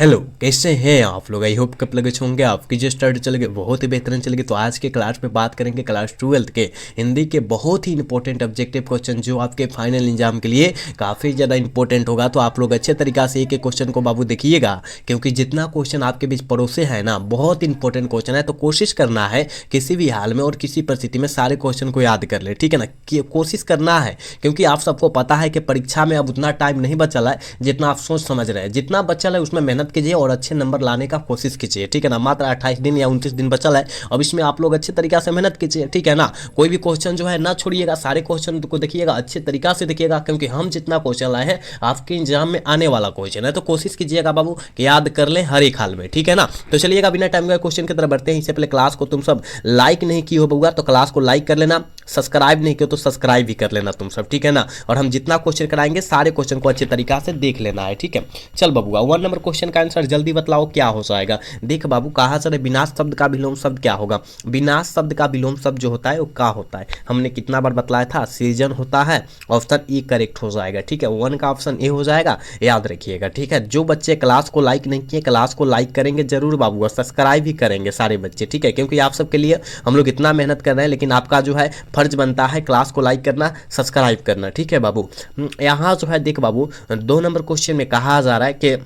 Hello, कैसे हैं आप लोग। आई होप कब लगे होंगे आपकी जो स्टडी चलेगी बहुत ही बेहतरीन चलेगी। तो आज के क्लास में बात करेंगे क्लास 12 के हिंदी के बहुत ही इंपॉर्टेंट ऑब्जेक्टिव क्वेश्चन जो आपके फाइनल एग्जाम के लिए काफ़ी ज़्यादा इंपॉर्टेंट होगा। तो आप लोग अच्छे तरीक़ा से एक एक क्वेश्चन को बाबू देखिएगा, क्योंकि जितना क्वेश्चन आपके बीच पड़ोसे है ना बहुत इंपॉर्टेंट क्वेश्चन है। तो कोशिश करना है किसी भी हाल में और किसी परिस्थिति में सारे क्वेश्चन को याद कर ले, ठीक है ना। कोशिश करना है, क्योंकि आप सबको पता है कि परीक्षा में अब उतना टाइम नहीं बचा है जितना आप सोच समझ रहे हैं। जितना बचा है उसमें मेहनत कीजिए और अच्छे नंबर लाने का कोशिश कीजिए, ठीक है ना। मात्र 28 दिन या 29 दिन बचल है, अब इसमें आप लोग अच्छे तरीके से मेहनत कीजिए, ठीक है ना। कोई भी क्वेश्चन जो है ना छोड़िएगा, सारे क्वेश्चन को देखिएगा, अच्छे तरीका से देखिएगा, क्योंकि हम जितना क्वेश्चन लाए हैं आपके एग्जाम में आने वाला क्वेश्चन है। तो कोशिश कीजिएगा बाबू कि याद कर ले हर एक हाल में, ठीक है ना। तो चलिएगा बिना टाइम का क्वेश्चन की तरफ बढ़ते हैं। इससे पहले क्लास को तुम सब लाइक नहीं की हो बउआ तो क्लास को लाइक कर लेना, सब्सक्राइब नहीं किया तो सब्सक्राइब भी कर लेना तुम सब, ठीक है ना। और हम जितना क्वेश्चन कराएंगे सारे क्वेश्चन को अच्छे तरीका से देख लेना है, ठीक है। चल बबुआ 1 नंबर क्वेश्चन का आंसर जल्दी बतलाओ क्या हो जाएगा। देख बाबू कहा सर विनाश शब्द का विलोम शब्द क्या होगा। विनाश शब्द का विलोम शब्द जो होता है वो क्या होता है, हमने कितना बार बतलाया था, सृजन होता है। ऑप्शन ई करेक्ट हो जाएगा, ठीक है। 1 का ऑप्शन ए हो जाएगा, याद रखिएगा, ठीक है। जो बच्चे क्लास को लाइक नहीं किए क्लास को लाइक करेंगे जरूर बाबू, और सब्सक्राइब भी करेंगे सारे बच्चे, ठीक है। क्योंकि आप सबके लिए हम लोग इतना मेहनत कर रहे हैं, लेकिन आपका जो है फर्ज बनता है क्लास को लाइक करना, सब्सक्राइब करना, ठीक है बाबू। यहाँ जो है देख बाबू 2 नंबर क्वेश्चन में कहा जा रहा है कि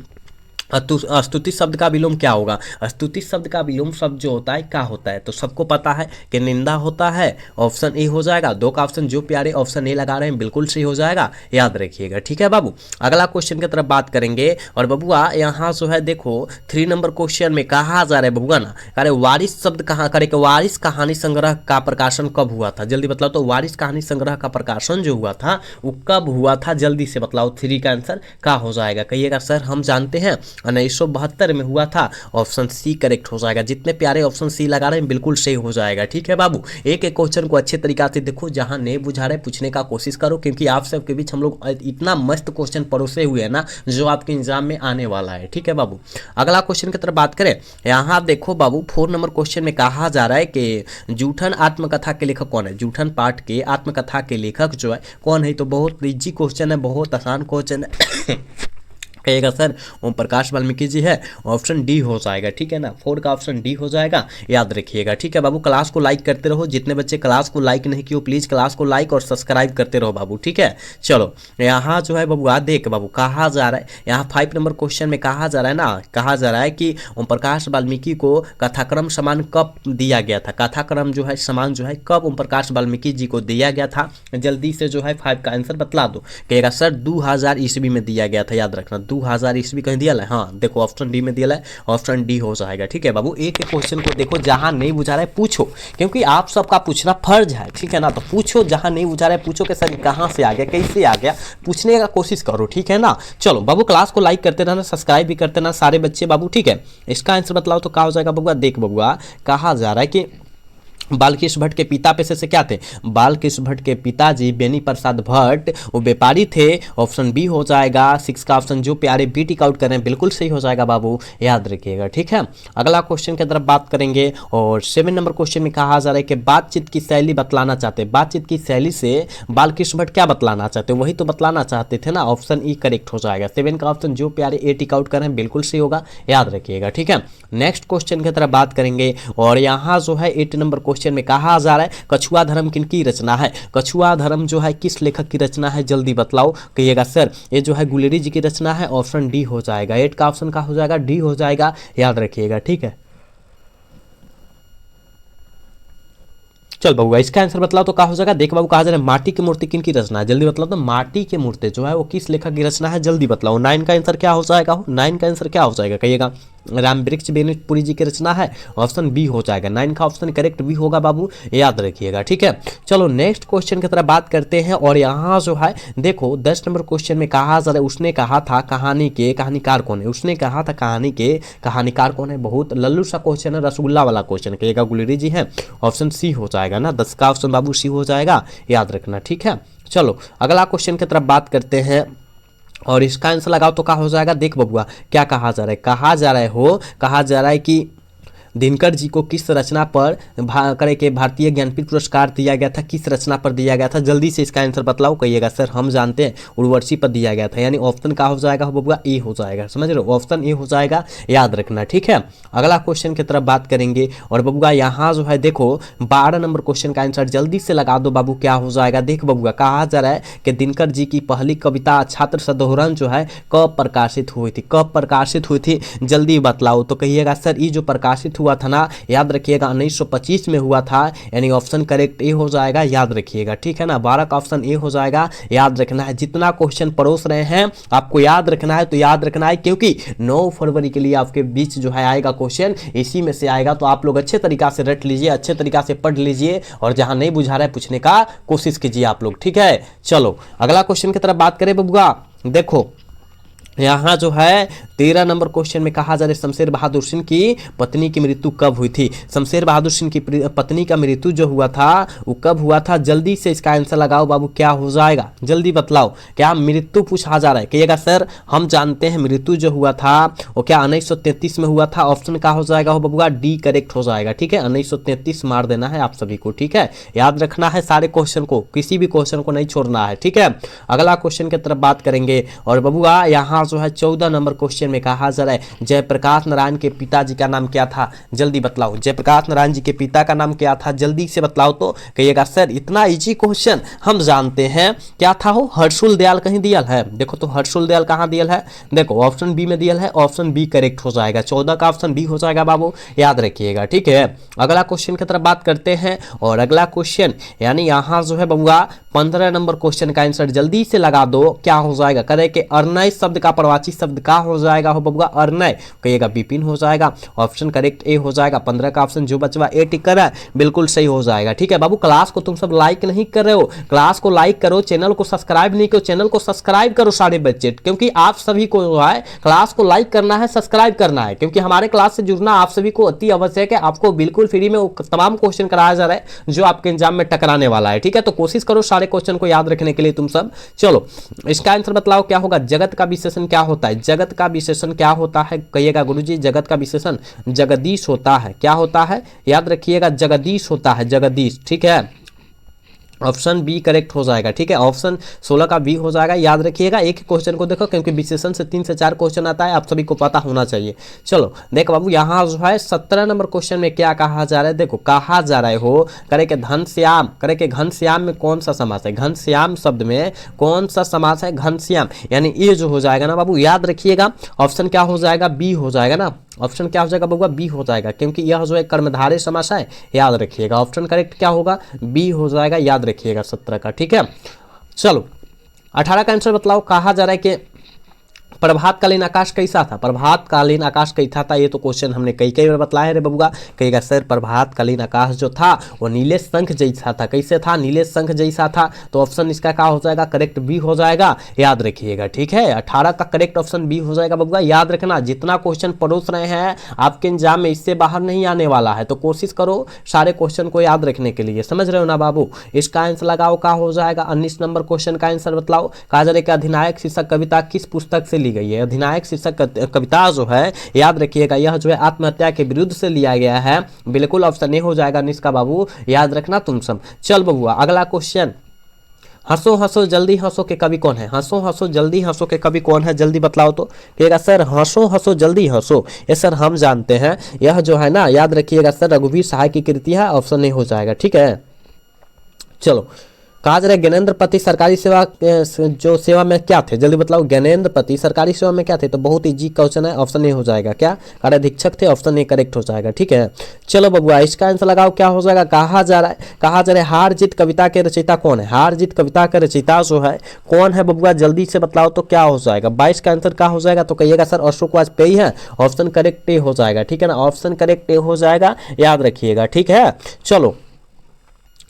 स्तुति शब्द का विलोम क्या होगा। स्तुति शब्द का विलोम शब्द जो होता है क्या होता है, तो सबको पता है कि निंदा होता है। ऑप्शन ए हो जाएगा। 2 का ऑप्शन जो प्यारे ऑप्शन ए लगा रहे हैं बिल्कुल सही हो जाएगा, याद रखिएगा, ठीक है बाबू। अगला क्वेश्चन की तरफ बात करेंगे। और बबुआ यहाँ जो है देखो 3 नंबर क्वेश्चन में कहा जा रहा है बबुआ ना, अरे वारिस शब्द कहाँ करे कि वारिस कहानी संग्रह का प्रकाशन कब हुआ था, जल्दी बतलाओ। तो वारिस कहानी संग्रह का प्रकाशन जो हुआ था वो कब हुआ था, जल्दी से बतलाओ। 3 का आंसर क्या हो जाएगा, कहिएगा सर हम जानते हैं 1972 में हुआ था। ऑप्शन सी करेक्ट हो जाएगा। जितने प्यारे ऑप्शन सी लगा रहे हैं बिल्कुल सही हो जाएगा, ठीक है बाबू। एक एक क्वेश्चन को अच्छे तरीका से देखो, जहां नहीं बुझा रहे पूछने का कोशिश करो, क्योंकि आप सबके बीच हम लोग इतना मस्त क्वेश्चन परोसे हुए हैं ना जो आपके एग्जाम में आने वाला है, ठीक है बाबू। अगला क्वेश्चन की तरफ बात करें। यहाँ देखो बाबू 4 नंबर क्वेश्चन में कहा जा रहा है कि जूठन आत्मकथा के लेखक कौन है। जूठन पाठ के आत्मकथा के लेखक जो है कौन है, तो बहुत इजी क्वेश्चन है, बहुत आसान क्वेश्चन है। कहेगा सर ओम प्रकाश वाल्मीकि जी है, ऑप्शन डी हो जाएगा, ठीक है ना। 4 का ऑप्शन डी हो जाएगा, याद रखिएगा, ठीक है बाबू। क्लास को लाइक करते रहो, जितने बच्चे क्लास को लाइक नहीं किए प्लीज़ क्लास को लाइक और सब्सक्राइब करते रहो बाबू, ठीक है। चलो यहाँ जो है बाबू देख बाबू कहा जा रहा है, यहाँ 5 नंबर क्वेश्चन में कहा जा रहा है ना, कहा जा रहा है कि ओम प्रकाश वाल्मीकि को कथाक्रम सम्मान कब दिया गया था। कथाक्रम जो है सम्मान जो है कब ओम प्रकाश वाल्मीकि जी को दिया गया था, जल्दी से जो है 5 का आंसर बतला दो। कहेगा सर 2000 ईस्वी में दिया गया था, याद रखना 2000 ईस्वी कहीं दिया है। हाँ देखो ऑप्शन डी में दिया है, ऑप्शन डी हो जाएगा, ठीक है बाबू। एक एक क्वेश्चन को देखो, जहां नहीं बुझा रहा है पूछो, क्योंकि आप सबका पूछना फर्ज है, ठीक है ना। तो पूछो, जहां नहीं बुझा रहा है पूछो कि सर कहां से आ गया, कैसे आ गया, पूछने का कोशिश करो, ठीक है ना। चलो बाबू क्लास को लाइक करते रहना, सब्सक्राइब भी करते रहना सारे बच्चे बाबू, ठीक है। इसका आंसर बतलाओ तो क्या हो जाएगा बबुआ। देख बबुआ कहा जा रहा है कि बालकृष्ण भट्ट के पिता पेशे से क्या थे। बालकृष्ण भट्ट के पिताजी बेनी प्रसाद भट्ट वो व्यापारी थे, ऑप्शन बी हो जाएगा। 6 का ऑप्शन जो प्यारे बी टिक आउट करें बिल्कुल सही हो जाएगा बाबू, याद रखिएगा, ठीक है। अगला क्वेश्चन की तरफ बात करेंगे। और 7 नंबर क्वेश्चन में कहा जा रहा है कि बातचीत की शैली बतलाना चाहते हैं। बातचीत की शैली से बालकृष्ण भट्ट क्या बतलाना चाहते हैं, वही तो बतलाना चाहते थे ना, ऑप्शन ई करेक्ट हो जाएगा। 7 का ऑप्शन जो प्यारे ए टिक आउट करें बिल्कुल सही होगा, याद रखिएगा, ठीक है। नेक्स्ट क्वेश्चन की तरफ बात करेंगे। और यहाँ जो है 8 नंबर क्वेश्चन में कहा जा रहा है कछुआ धर्म किनकी रचना है। कछुआ धर्म जो है किस लेखक की रचना है, जल्दी बतलाओ। कहिएगा सर ये जो है गुलेरी जी की रचना है, ऑप्शन डी हो जाएगा। 8 का ऑप्शन का हो जाएगा, डी हो जाएगा, याद रखिएगा, ठीक है। चल बाबू इसका आंसर बतलाओ तो क्या हो जाएगा। देख बाबू कहा जा रहा है माटी की मूर्ति किनकी रचना है, जल्दी बतलाओ। तो माटी की मूर्ति जो है वो किस लेखक की रचना है, जल्दी बतलाओ। 9 का आंसर क्या हो जाएगा, 9 का आंसर क्या हो जाएगा, कहिएगा राम वृक्ष बेनीपुरी जी की रचना है, ऑप्शन बी हो जाएगा। 9 का ऑप्शन करेक्ट भी होगा बाबू, याद रखिएगा, ठीक है। चलो नेक्स्ट क्वेश्चन की तरफ बात करते हैं। और यहाँ जो है देखो 10 नंबर क्वेश्चन में कहा जा रहा है उसने कहा था कहानी के कहानीकार कौन है। उसने कहा था कहानी के कहानीकार कौन है, बहुत लल्लू सा क्वेश्चन है, रसगुल्ला वाला क्वेश्चन, कहिएगा गुलेरी जी है, ऑप्शन सी हो जाएगा ना। 10 का ऑप्शन बाबू सी हो जाएगा, याद रखना, ठीक है। चलो अगला क्वेश्चन की तरफ बात करते हैं। और इसका आंसर लगाओ तो क्या हो जाएगा। देख बबुआ क्या कहा जा रहा है, कहा जा रहा है कि दिनकर जी को किस रचना पर करे के भारतीय ज्ञानपीठ पुरस्कार दिया गया था, किस रचना पर दिया गया था, जल्दी से इसका आंसर बतलाओ। कहिएगा सर हम जानते हैं उर्वशी पर दिया गया था, यानी ऑप्शन क्या हो जाएगा बबुआ, ए हो जाएगा। समझ रहे हो, ऑप्शन ए हो जाएगा, याद रखना। ठीक है, अगला क्वेश्चन की तरफ बात करेंगे। और बबुआ यहाँ जो है देखो 12 नंबर क्वेश्चन का आंसर जल्दी से लगा दो बाबू, क्या हो जाएगा। देख बबुआ, कहा जा रहा है कि दिनकर जी की पहली कविता छात्र सदोहरण जो है कब प्रकाशित हुई थी, कब प्रकाशित हुई थी, जल्दी बतलाओ। तो कहिएगा सर ये जो प्रकाशित हुआ था ना, याद रखिएगा 1925 में हुआ था, यानी ऑप्शन करेक्ट ए हो जाएगा, याद रखिएगा। ठीक है ना, 12 का ऑप्शन ए हो जाएगा, याद रखना है। जितना क्वेश्चन परोस रहे हैं आपको याद रखना है, तो याद रखना है, क्योंकि 9 फरवरी के लिए आपके बीच जो है आएगा क्वेश्चन, इसी में से आएगा। तो आप लोग अच्छे तरीका से रट लीजिए, अच्छे तरीका से पढ़ लीजिए, और जहां नहीं बुझा रहा है पूछने का कोशिश कीजिए आप लोग। ठीक है, चलो अगला क्वेश्चन की तरफ बात करें बबुआ। देखो यहाँ जो है 13 नंबर क्वेश्चन में कहा जा रहा है शमशेर बहादुर सिंह की पत्नी की मृत्यु कब हुई थी। शमशेर बहादुर सिंह की पत्नी का मृत्यु जो हुआ था वो कब हुआ था, जल्दी से इसका आंसर लगाओ बाबू, क्या हो जाएगा, जल्दी बतलाओ। क्या मृत्यु पूछा जा रहा है, कहिएगा सर हम जानते हैं मृत्यु जो हुआ था वो क्या 1933 में हुआ था। ऑप्शन क्या हो जाएगा हो बबुआ, डी करेक्ट हो जाएगा। ठीक है, 1933 मार देना है आप सभी को। ठीक है, याद रखना है सारे क्वेश्चन को, किसी भी क्वेश्चन को नहीं छोड़ना है। ठीक है, अगला क्वेश्चन की तरफ बात करेंगे। और बबुआ यहाँ जो है 14 नंबर क्वेश्चन में कहा जा रहा है जयप्रकाश नारायण के पिताजी का नाम क्या था, जल्दी बतलाओ। जयप्रकाश नारायण जी के पिता का नाम क्या था, जल्दी से बतलाओ। तो कहिएगा सर इतना इजी क्वेश्चन हम जानते हैं, क्या था हो, हर्षुल दयाल कहीं दियल है। देखो तो हर्षुल दयाल कहाँ दियल है, देखो ऑप्शन बी में दियल है, ऑप्शन बी करेक्ट हो जाएगा। 14 का ऑप्शन बी हो जाएगा बाबू, याद रखिएगा। ठीक है, अगला क्वेश्चन की तरफ बात करते हैं। और अगला क्वेश्चन यानी यहाँ जो है बबुआ 15 नंबर क्वेश्चन का आंसर जल्दी से लगा दो, क्या हो जाएगा। करे के अर्नय शब्द का प्रवाची शब्द का हो जाएगा हो बबुआ, अर्नय, कहिएगा विपिन हो जाएगा। ऑप्शन करेक्ट ए हो जाएगा। 15 का ऑप्शन जो बचवा ए टिक कर है बिल्कुल सही हो जाएगा। ठीक है बाबू, क्लास को तुम सब लाइक नहीं कर रहे हो, क्लास को लाइक करो, चैनल को सब्सक्राइब नहीं करो, चैनल को सब्सक्राइब करो सारे बच्चे, क्योंकि आप सभी को जो है क्लास को लाइक करना है, सब्सक्राइब करना है, क्योंकि हमारे क्लास से जुड़ना आप सभी को अति आवश्यक है। आपको बिल्कुल फ्री में तमाम क्वेश्चन कराया जा रहा है जो आपके एग्जाम में टकराने वाला है। ठीक है, तो कोशिश करो सारे क्वेश्चन को याद रखने के लिए तुम सब। चलो इसका आंसर बतलाओ क्या होगा। जगत का विशेषण क्या होता है, जगत का विशेषण क्या होता है, कहिएगा गुरुजी जगत का विशेषण जगदीश होता है। क्या होता है, याद रखिएगा जगदीश होता है, जगदीश। ठीक है, ऑप्शन बी करेक्ट हो जाएगा। ठीक है, ऑप्शन 16 का बी हो जाएगा, याद रखिएगा। एक क्वेश्चन को देखो, क्योंकि विशेषण से 3 से 4 क्वेश्चन आता है, आप सभी को पता होना चाहिए। चलो देख बाबू, यहाँ जो है 17 नंबर क्वेश्चन में क्या कहा जा रहा है, देखो कहा जा रहा है हो करे के घनश्याम, करे के घनश्याम में कौन सा समास है, घनश्याम शब्द में कौन सा समास है, घनश्याम, यानी ये जो हो जाएगा ना बाबू, याद रखिएगा ऑप्शन क्या हो जाएगा, बी हो जाएगा ना। ऑप्शन क्या हो जाएगा बबुआ, बी हो जाएगा, क्योंकि यह जो है कर्मधारय समास है, याद रखिएगा। ऑप्शन करेक्ट क्या होगा, बी हो जाएगा, याद रखिएगा 17 का। ठीक है, चलो 18 का आंसर बतलाओ। कहा जा रहा है कि प्रभातकालीन आकाश कैसा था, प्रभातकालीन आकाश कैसा था, ये तो क्वेश्चन हमने कई बार बतलाया रे बबुआ। कहेगा सर प्रभातकालीन आकाश जो था वो नीले शंख जैसा था, कैसे था, नीले शंख जैसा था। तो ऑप्शन इसका क्या हो जाएगा, करेक्ट बी हो जाएगा, याद रखिएगा। ठीक है, 18 का करेक्ट ऑप्शन बी हो जाएगा बबुआ, याद रखना। जितना क्वेश्चन परोस रहे हैं आपके एग्जाम में इससे बाहर नहीं आने वाला है, तो कोशिश करो सारे क्वेश्चन को याद रखने के लिए, समझ रहे हो ना बाबू। इसका आंसर लगाओ, क्या हो जाएगा। 19 नंबर क्वेश्चन का आंसर बतलाओ। कहा जा रहा है कि अधिनायक शीर्षक कविता किस पुस्तक से ली गई है। अधिनायक शीर्षक कविता जो है, याद रखिएगा, यह जो है आत्महत्या के विरुद्ध से लिया गया है, बिल्कुल ऑप्शन ए हो जाएगा निष्का बाबू, याद रखना तुम सब। चल बबुआ अगला क्वेश्चन, हंसो हंसो जल्दी हंसो के कवि कौन है, हंसो हंसो जल्दी हंसो के कवि कौन है, जल्दी बतलाओ। तो कहेगा सर हंसो हंसो जल्दी हंसो, ये सर हम जानते हैं, यह जो है ना, याद रखिएगा सर रघुवीर सहाय की कृति है, ऑप्शन ए हो जाएगा। ठीक है, चलो कहा जा रहा है ज्ञानेंद्र पति सरकारी सेवा जो सेवा में क्या थे, जल्दी बतलाओ। ज्ञानेंद्र पति सरकारी सेवा में क्या थे, तो बहुत इजी क्वेश्चन है, ऑप्शन ए हो जाएगा। क्या कार्य अधीक्षक थे, ऑप्शन ए करेक्ट हो जाएगा। ठीक है, चलो बबुआ इसका आंसर लगाओ, क्या हो जाएगा। कहा जा रहा है हार जीत कविता के रचयिता कौन है, हार जीत कविता के रचयिता जो है कौन है बबुआ, जल्दी से बतलाओ। तो क्या हो जाएगा, 22 का आंसर क्या हो जाएगा। तो कहिएगा सर अशोक वाजपेयी है, ऑप्शन करेक्ट ए हो जाएगा। ठीक है ना, ऑप्शन करेक्ट ए हो जाएगा, याद रखिएगा। ठीक है, चलो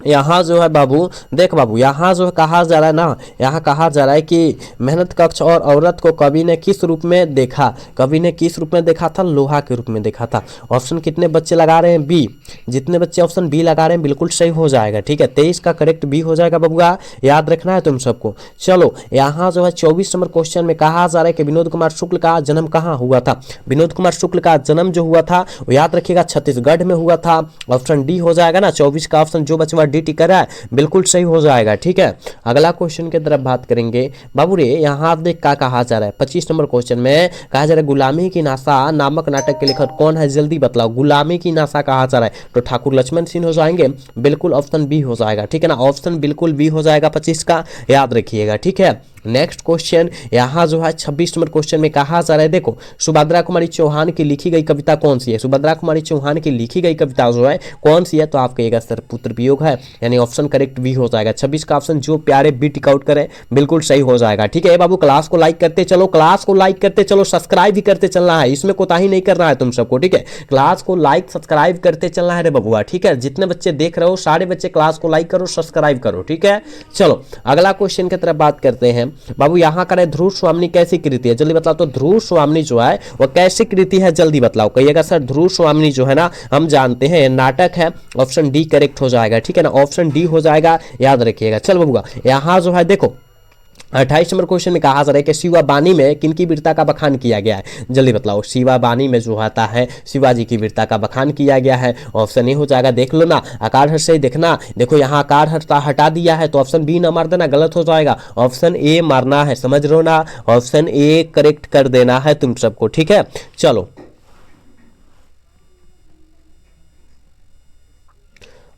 यहाँ जो है बाबू, देख बाबू, यहाँ जो कहा जा रहा है ना, यहाँ कहा जा रहा है कि मेहनत कक्ष और औरत को कवि ने किस रूप में देखा। कवि ने किस रूप में देखा था? लोहा के रूप में देखा था। ऑप्शन कितने बच्चे लगा रहे हैं? बी। जितने बच्चे ऑप्शन बी लगा रहे हैं बिल्कुल सही हो जाएगा। ठीक है, 23 का करेक्ट बी हो जाएगा बबुआ, याद रखना है तुम सबको। चलो यहाँ जो है 24 नंबर क्वेश्चन में कहा जा रहा है कि विनोद कुमार शुक्ल का जन्म कहाँ हुआ था। विनोद कुमार शुक्ल का जन्म जो हुआ था वो याद रखिएगा छत्तीसगढ़ में हुआ था। ऑप्शन डी हो जाएगा ना, 24 का ऑप्शन जो बच्चा डी टिक कर रहा है बिल्कुल सही हो जाएगा। ठीक है, अगला क्वेश्चन की तरफ बात करेंगे बाबू रे। यहाँ आप देख क्या कहा जा रहा है, 25 नंबर क्वेश्चन में कहा जा रहा है गुलामी की नासा नामक नाटक के लेखक कौन है, जल्दी बतलाओ। गुलामी की नासा कहा जा रहा है तो ठाकुर लक्ष्मण सिंह हो जाएंगे, बिल्कुल ऑप्शन बी हो जाएगा। ठीक है ना, ऑप्शन बिल्कुल बी हो जाएगा 25 का, याद रखिएगा। ठीक है, नेक्स्ट क्वेश्चन यहाँ जो है 26 नंबर क्वेश्चन में कहा जा रहा है, देखो सुभद्रा कुमारी चौहान की लिखी गई कविता कौन सी है। सुभद्रा कुमारी चौहान की लिखी गई कविता जो है कौन सी है, तो आप कहिएगा सर पुत्र वियोग है, यानी ऑप्शन करेक्ट बी हो जाएगा। 26 का ऑप्शन जो प्यारे बी टिक आउट करें बिल्कुल सही हो जाएगा। ठीक है बाबू, क्लास को लाइक करते चलो, क्लास को लाइक करते चलो, सब्सक्राइब भी करते चलना है, इसमें कोताही नहीं करना है तुम सबको। ठीक है, क्लास को लाइक सब्सक्राइब करते चलना है रे बबुआ। ठीक है, जितने बच्चे देख रहे हो सारे बच्चे क्लास को लाइक करो, सब्सक्राइब करो। ठीक है, चलो अगला क्वेश्चन की तरफ बात करते हैं बाबू। यहाँ का ध्रुव स्वामिनी कैसी कृति है, जल्दी बताओ। तो ध्रुव स्वामिनी जो है वह कैसी कृति है, जल्दी बतलाओ। कहिएगा सर ध्रुव स्वामिनी जो है ना हम जानते हैं नाटक है, ऑप्शन डी करेक्ट हो जाएगा। ठीक है ना, ऑप्शन डी हो जाएगा, याद रखिएगा। चल बबुआ, यहाँ जो है देखो 28 नंबर क्वेश्चन में कहा जा रहा है कि शिवा बानी में किनकी वीरता का बखान किया गया है, जल्दी बतलाओ। शिवा बानी में जो आता है शिवाजी की वीरता का बखान किया गया है, ऑप्शन ए हो जाएगा। देख लो ना, आकार हर्ष से देखना, देखो यहाँ आकार हर्ष हटा दिया है तो ऑप्शन बी ना मार देना, गलत हो जाएगा। ऑप्शन ए मारना है, समझ रहे हो ना, ऑप्शन ए करेक्ट कर देना है तुम सबको। ठीक है, चलो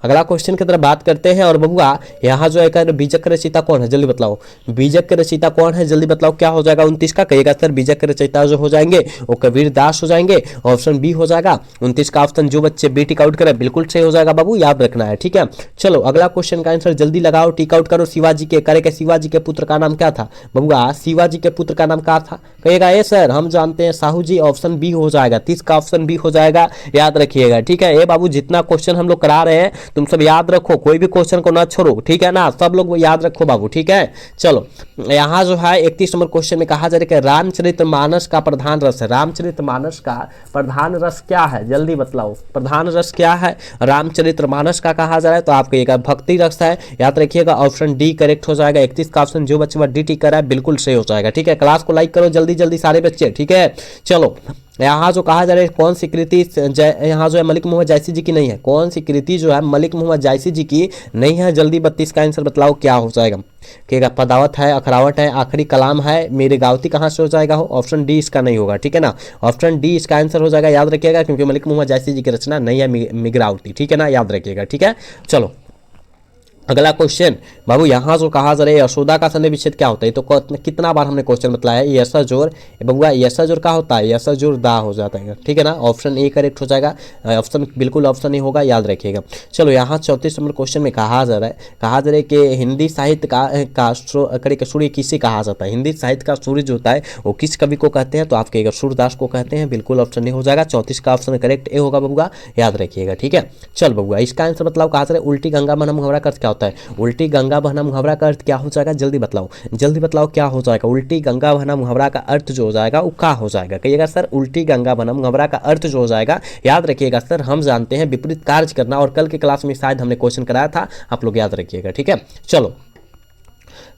अगला क्वेश्चन की तरफ बात करते हैं। और बबुआ यहाँ जो है बीजक के रचयिता कौन है, जल्दी बतलाओ। बीजक के रचयिता कौन है, जल्दी बतलाओ, क्या हो जाएगा 29 का। कहिएगा सर बीजक के रचयिता जो हो जाएंगे वो कबीर दास हो जाएंगे, ऑप्शन बी हो जाएगा। 29 का ऑप्शन जो बच्चे बी टिक आउट करे बिल्कुल सही हो जाएगा बाबू, याद रखना है। ठीक है, चलो अगला क्वेश्चन का आंसर जल्दी लगाओ, टिक आउट करो। शिवाजी के करेगा, शिवाजी के पुत्र का नाम क्या था बबुआ, शिवाजी के पुत्र का नाम क्या था। कहिएगा ए सर हम जानते हैं साहू जी, ऑप्शन बी हो जाएगा। 30 का ऑप्शन बी हो जाएगा, याद रखिएगा। ठीक है, ये बाबू जितना क्वेश्चन हम लोग करा रहे हैं तुम सब याद रखो, कोई भी क्वेश्चन को ना छोड़ो। ठीक है ना, सब लोग याद रखो बाबू। ठीक है, चलो यहाँ जो है 31 नंबर क्वेश्चन में कहा जा रहा है कि रामचरितमानस का प्रधान रस है। रामचरितमानस का प्रधान रस क्या है, जल्दी बतलाओ। प्रधान रस क्या है रामचरितमानस का कहा जा रहा है, तो आप कहिएगा भक्ति रस है, याद रखिएगा। ऑप्शन डी करेक्ट हो जाएगा। 31 का ऑप्शन जो बच्चे डी टिक कर रहा है बिल्कुल सही हो जाएगा। ठीक है, क्लास को लाइक करो जल्दी जल्दी सारे बच्चे। ठीक है, चलो यहाँ जो कहा जा रहा है कौन सी कृति यहाँ जो है मलिक मोहम्मद जायसी जी की नहीं है, कौन सी कृति जो है मलिक मोहम्मद जायसी जी की नहीं है, जल्दी 32 का आंसर बतलाओ क्या हो जाएगा। कहेगा पदावत है, अखरावट है, आखिरी कलाम है, मेरे गावती कहाँ से हो जाएगा हो, ऑप्शन डी इसका नहीं होगा। ठीक है ना, ऑप्शन डी इसका आंसर हो जाएगा, याद रखिएगा, क्योंकि मलिक मोहम्मद जायसी जी की रचना नहीं है मिगरावती। ठीक है ना, याद रखिएगा। ठीक है, चलो अगला क्वेश्चन बाबू, यहाँ जो कहा जा रहा है यशोदा का सन्धि विच्छेद क्या होता है, तो कितना बार हमने क्वेश्चन बताया है। यशा जोर बबुआ, यशा जोर क्या होता है, यशा जोर दा हो जाता है। ठीक है ना, ऑप्शन ए करेक्ट हो जाएगा, ऑप्शन बिल्कुल ऑप्शन ए होगा, याद रखिएगा। चलो यहाँ 34 नंबर क्वेश्चन में कहा जा रहा है कि हिंदी साहित्य का सूर्य किसे कहा जाता है। हिंदी साहित्य का सूर्य जो होता है वो किस कवि को कहते हैं, तो आप कहिएगा सूरदास को कहते हैं, बिल्कुल ऑप्शन ए हो जाएगा। 34 का ऑप्शन करेक्ट ए होगा बबुआ, याद रखिएगा। ठीक है, चल बबुआ इसका आंसर बताओ। कहा जा रहा है उल्टी गंगा बहना मुहावरा का अर्थ क्या होता है, उल्टी गंगा बहना मुहावरा का अर्थ क्या हो जाएगा, जल्दी बतलाओ, जल्दी बतलाओ क्या हो जाएगा। उल्टी गंगा बहना मुहावरा का अर्थ जो हो जाएगा वो क्या हो जाएगा। कहिएगा सर उल्टी गंगा बहना मुहावरा का अर्थ जो हो जाएगा, याद रखिएगा सर हम जानते हैं विपरीत कार्य करना, और कल के क्लास में शायद हमने क्वेश्चन कराया था, आप लोग याद रखिएगा। ठीक है, चलो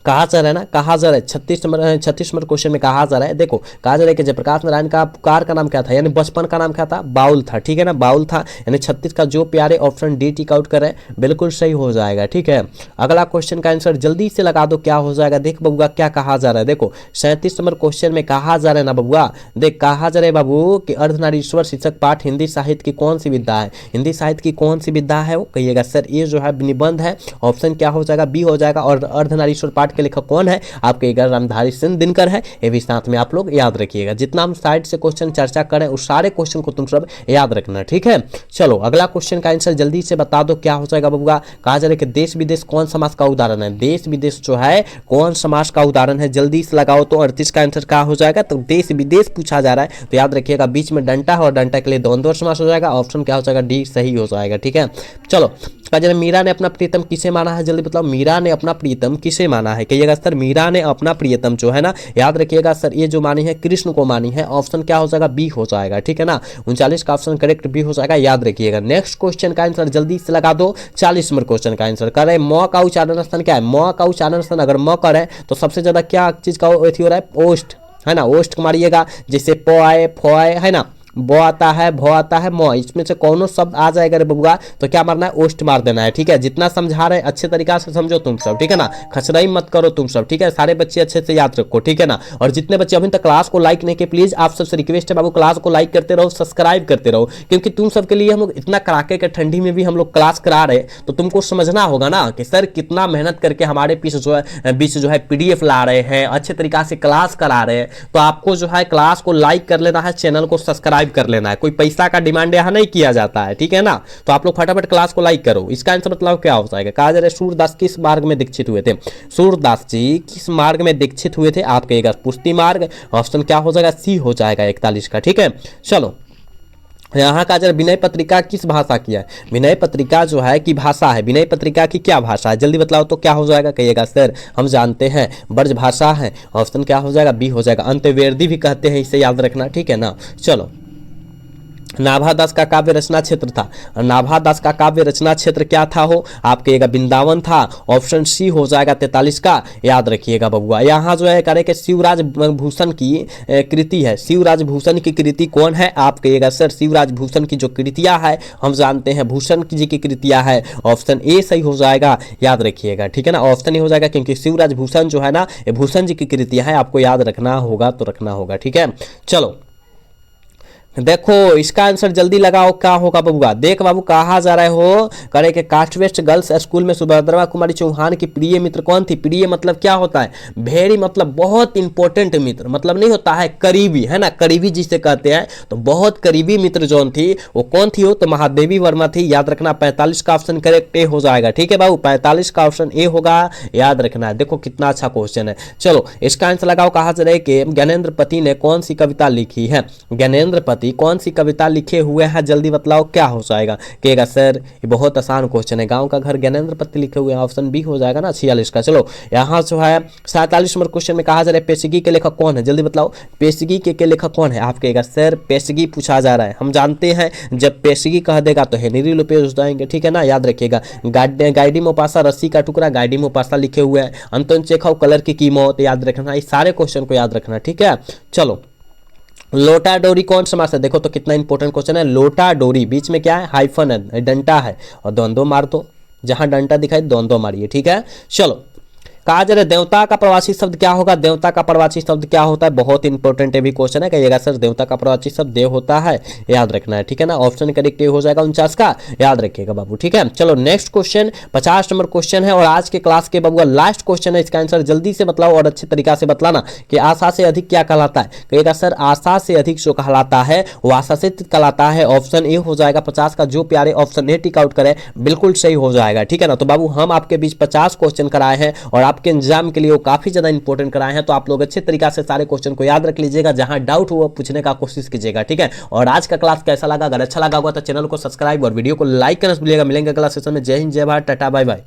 कहा जा रहा है ना, कहा जा रहा है 36 नंबर क्वेश्चन में कहा जा रहा है, देखो कहा जा रहा है कि जयप्रकाश नारायण का पुकार का नाम क्या था, यानी बचपन का नाम क्या था, बाउल था। ठीक है ना, बाउल था, यानी 36 का जो प्यारे ऑप्शन डी टिक आउट करें बिल्कुल सही हो जाएगा। ठीक है, अगला क्वेश्चन का आंसर जल्दी से लगा दो क्या हो जाएगा। देख बबुआ क्या कहा जा रहा है, देखो 37 नंबर क्वेश्चन में कहा जा रहा है ना बबुआ, देख कहा जा रहा है बाबू कि अर्धनारीश्वर शीर्षक पाठ हिंदी साहित्य की कौन सी विद्या है। हिंदी साहित्य की कौन सी विद्या है वो कहिएगा सर ये जो है निबंध है, ऑप्शन क्या हो जाएगा बी हो जाएगा। और अर्धनारीश्वर पाठ पाठ के लेखक कौन है, आपके रामधारी सिंह दिनकर है। ये भी साथ में आप लोग याद रखिएगा। जितना हम साइड से क्वेश्चन चर्चा करें उस सारे क्वेश्चन को तुम सब याद रखना, ठीक है। चलो अगला क्वेश्चन का आंसर जल्दी से बता दो, क्या हो जाएगा बबुआ। कहा जा रहा है कि देश विदेश कौन समास का उदाहरण है। देश विदेश जो है कौन समास का उदाहरण है, जल्दी से लगाओ तो 38 का आंसर क्या हो जाएगा। तो देश विदेश पूछा जा रहा है तो याद रखिएगा बीच में डंटा है और डंटा के लिए द्वंद्व समास हो जाएगा। ऑप्शन क्या हो जाएगा, डी सही हो जाएगा, ठीक है। चलो जरा मीरा ने अपना प्रियतम किसे माना है, जल्दी बताओ। मीरा ने अपना प्रियतम किसे माना है, कहिएगा सर मीरा ने अपना प्रियतम जो है ना, याद रखिएगा सर ये जो मानी है कृष्ण को मानी है। ऑप्शन क्या हो जाएगा, बी हो जाएगा, ठीक है ना। 39 का ऑप्शन करेक्ट बी हो जाएगा, याद रखिएगा। नेक्स्ट क्वेश्चन का आंसर जल्दी से लगा दो। 40 नंबर क्वेश्चन का आंसर करें। म का उच्चारण स्थान क्या है, म का उच्चारण स्थान अगर म करें तो सबसे ज्यादा क्या चीज का अथी हो रहा है, ओष्ठ है ना। ओष्ठ मारिएगा, जैसे प आए फ आए है ना, ब आता है भ आता है म, इसमें से कौन शब्द आ जाएगा रे बबुआ तो क्या मारना है, ओष्ठ मार देना है, ठीक है। जितना समझा रहे अच्छे तरीका से समझो तुम सब, ठीक है ना। खचराई मत करो तुम सब, ठीक है। सारे बच्चे अच्छे से याद रखो, ठीक है ना। और जितने बच्चे अभी तक क्लास को लाइक नहीं किए प्लीज आप सबसे रिक्वेस्ट है बाबू क्लास को लाइक करते रहो, सब्सक्राइब करते रहो, क्योंकि तुम सबके लिए हम लोग इतना कड़ाके के ठंडी में भी हम लोग क्लास करा रहे तो तुमको समझना होगा ना कि सर कितना मेहनत करके हमारे बीच जो है पीडीएफ ला रहे हैं, अच्छे तरीका से क्लास करा रहे हैं। तो आपको जो है क्लास को लाइक कर लेना है, चैनल को सब्सक्राइब कर लेना है। कोई पैसा का डिमांड यहाँ नहीं किया जाता है, ठीक है ना। तो आप लोग फटाफट क्लास को लाइक करो। इसका आंसर मतलब क्या हो जाएगा। कहा जा रहा है सूरदास किस मार्ग में दीक्षित हुए थे, सूरदास जी किस मार्ग में दीक्षित हुए थे, आप कहिएगा पुष्टि मार्ग। ऑप्शन क्या हो जाएगा, सी हो जाएगा 41 का, ठीक है। चलो यहाँ का जरा विनय पत्रिका किस भाषा की है, विनय पत्रिका जो है की भाषा है, विनय पत्रिका की क्या भाषा है, जल्दी बताओ तो क्या हो जाएगा। कहिएगा सर हम जानते हैं ब्रज भाषा है। ऑप्शन क्या हो जाएगा, बी हो जाएगा। अंत्यवेदी भी कहते हैं, इसे याद रखना, ठीक है ना। चलो नाभादास का काव्य रचना क्षेत्र था, नाभादास का काव्य रचना क्षेत्र क्या था हो, आप कहिएगा वृंदावन था। ऑप्शन सी हो जाएगा 43 का, याद रखिएगा बबुआ। यहाँ जो है करे कि शिवराज भूषण की कृति है, शिवराज भूषण की कृति कौन है, आप कहिएगा सर शिवराज भूषण की जो कृतियाँ है हम जानते हैं भूषण जी की कृतियाँ है। ऑप्शन ए सही हो जाएगा, याद रखिएगा, ठीक है ना। ऑप्शन ए हो जाएगा क्योंकि शिवराज भूषण जो है ना ये भूषण जी की कृतियाँ है, आपको याद रखना होगा तो रखना होगा, ठीक है। चलो देखो इसका आंसर जल्दी लगाओ, क्या होगा बबुआ। देख बाबू कहा जा रहे हो करे के कास्ट वेस्ट गर्ल्स स्कूल में सुभद्रा कुमारी चौहान की प्रिय मित्र कौन थी। प्रिय मतलब क्या होता है, भेरी मतलब बहुत इंपॉर्टेंट मित्र, मतलब नहीं होता है करीबी, है ना, करीबी जिसे कहते हैं। तो बहुत करीबी मित्र जौन थी वो कौन थी हो, तो महादेवी वर्मा थी, याद रखना। 45 का ऑप्शन करेक्ट ए हो जाएगा, ठीक है बाबू। 45 का ऑप्शन ए होगा, याद रखना है। देखो कितना अच्छा क्वेश्चन है। चलो इसका आंसर लगाओ। कहा जा रहा है कि ज्ञानेंद्र पति ने कौन सी कविता लिखी है, ज्ञानेंद्र पति कौन सी कविता लिखे हुए हैं, जल्दी बतलाओ क्या हो जाएगा। कहेगा सर ये बहुत आसान क्वेश्चन है, गांव का घर ज्ञानेंद्र पति लिखे हुए हैं। ऑप्शन बी हो जाएगा ना 46 का। चलो यहाँ जो है 47 नंबर क्वेश्चन में कहा जा रहा है पेशगी के लेखक कौन है, जल्दी बतलाओ पेशगी के लेखक कौन है। आप कहेगा सर पेशगी पूछा जा रहा है, हम जानते हैं जब पेशगी कह देगा तो हेनरी लोपेज हो जाएंगे, ठीक है ना, याद रखिएगा। गाइडी मोपासा रस्सी का टुकड़ा, गाइडी मोपासा लिखे हुए हैं। अंतोन चेखव कलर की कीमत, याद रखना। इस सारे क्वेश्चन को याद रखना, ठीक है। चलो लोटा डोरी कौन समास है, देखो तो कितना इंपॉर्टेंट क्वेश्चन है। लोटा डोरी बीच में क्या है, हाइफन है, डंटा है, और द्वंद्व मार दो, जहां डंटा दिखाई द्वंद्व मारिए, ठीक है। चलो कहा जा रहा है देवता का प्रवासी शब्द क्या होगा, देवता का प्रवासी शब्द क्या होता है, बहुत इंपॉर्टेंट है भी क्वेश्चन है। कहिएगा सर देवता का प्रवासी शब्द देव होता है, याद रखना है, ठीक है ना। ऑप्शन करेक्ट हो जाएगा 49 का, याद रखिएगा बाबू, ठीक है। चलो नेक्स्ट क्वेश्चन 50 नंबर क्वेश्चन है और आज के क्लास के बाबू लास्ट क्वेश्चन है। इसका आंसर जल्दी से बतलाओ और अच्छे तरीका से बतलाना कि आशा से अधिक क्या कहलाता है। कहिएगा सर आशा से अधिक जो कहलाता है वो आशा से कहलाता है। ऑप्शन ए हो जाएगा 50 का, जो प्यारे ऑप्शन ए टिक आउट करे बिल्कुल सही हो जाएगा, ठीक है ना। तो बाबू हम आपके बीच 50 क्वेश्चन कराए हैं और आपके एग्जाम के लिए वो काफी ज्यादा इंपॉर्टेंट कराए हैं। तो आप लोग अच्छे तरीका से सारे क्वेश्चन को याद रख लीजिएगा, जहां डाउट हो पूछने का कोशिश कीजिएगा, ठीक है। और आज का क्लास कैसा लगा, अगर अच्छा लगा होगा तो चैनल को सब्सक्राइब और वीडियो को लाइक करना भूलिएगा। मिलेंगे अगला सेशन में। जय हिंद, जय भारत, टाटा, बाय बाय।